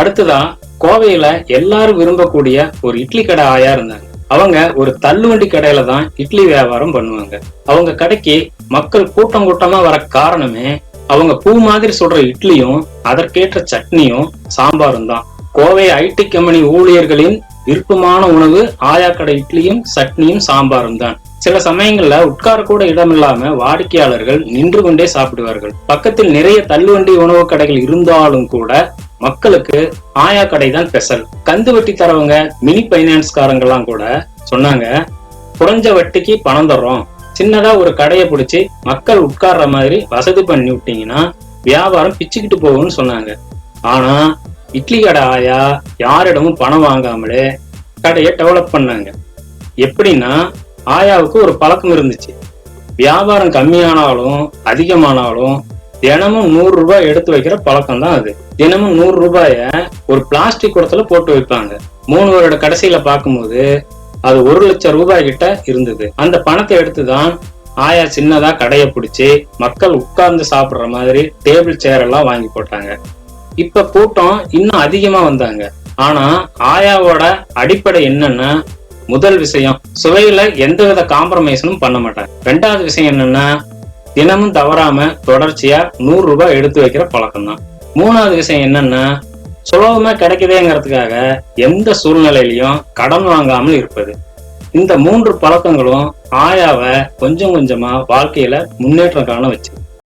அடுத்ததா கோவையில எல்லாரும் விரும்பக்கூடிய ஒரு இட்லி கடை ஆயா இருந்தாங்க. அவங்க ஒரு தள்ளுவண்டி கடையில தான் இட்லி வியாபாரம் பண்ணுவாங்க. அவங்க கடைக்கு மக்கள் கூட்டம் கூட்டமா வர காரணமே அவங்க பூ மாதிரி சொல்ற இட்லியும் அதற்கேற்ற சட்னியும் சாம்பாரும் தான். கோவை ஐடி கம்பெனி ஊழியர்களின் விருப்பமான உணவு ஆயா கடை இட்லியும் சட்னியும் சாம்பாரும் தான். சில சமயங்கள்ல உட்கார கூட இடம் இல்லாம வாடிக்கையாளர்கள் நின்று கொண்டே சாப்பிடுவார்கள். பக்கத்தில் நிறைய தள்ளுவண்டி உணவு கடைகள் இருந்தாலும் கூட மக்களுக்கு ஆயா கடை தான் ஸ்பெஷல். கந்து வட்டி தரவங்க மினி பைனான்ஸ்காரங்கெல்லாம் கூட சொன்னாங்க, குறைஞ்ச வட்டிக்கு பணம் தர்றோம், சின்னதா ஒரு கடையை பிடிச்சி மக்கள் உட்கார்ற மாதிரி வசதி பண்ணி விட்டீங்கன்னா வியாபாரம் பிச்சுக்கிட்டு போகும்னு சொன்னாங்க. ஆனா இட்லி கடை ஆயா யாரிடமும் பணம் வாங்காமலே கடையை டெவலப் பண்ணாங்க. எப்படின்னா, ஆயாவுக்கு ஒரு பழக்கம் இருந்துச்சு. வியாபாரம் கம்மியானாலும் அதிகமானாலும் தினமும் 100 ரூபாய் எடுத்து வைக்கிற பழக்கம் தான் அது. தினமும் 100 ரூபாய ஒரு பிளாஸ்டிக் குடத்துல போட்டு வைப்பாங்க. 3 வருட கடைசியில பார்க்கும்போது அது 1 லட்சம் ரூபாய் கிட்ட இருந்தது. அந்த பணத்தை எடுத்துதான் ஆயா சின்னதா கடையை பிடிச்சி மக்கள் உட்கார்ந்து சாப்பிடுற மாதிரி டேபிள் சேர் எல்லாம் வாங்கி போட்டாங்க. இப்ப கூட்டம் இன்னும் அதிகமா வந்தாங்க. ஆனா ஆயாவோட அடிப்படை என்னன்னா, முதல் விஷயம் சுவையில எந்தவித காம்ப்ரமைஸும் பண்ண மாட்டாங்க. 2வது விஷயம் என்னன்னா, தினமும் தவறாம தொடர்ச்சியா 100 ரூபாய் எடுத்து வைக்கிற பழக்கம் தான். 3வது விஷயம் என்னன்னா, சுலபமா கிடைக்குதேங்கிறதுக்காக எந்த சூழ்நிலையிலையும் கடன் வாங்காமல் இருப்பது. இந்த 3 பழக்கங்களும் ஆயாவை கொஞ்சம் கொஞ்சமா வாழ்க்கையில முன்னேற்றம் காண வச்சு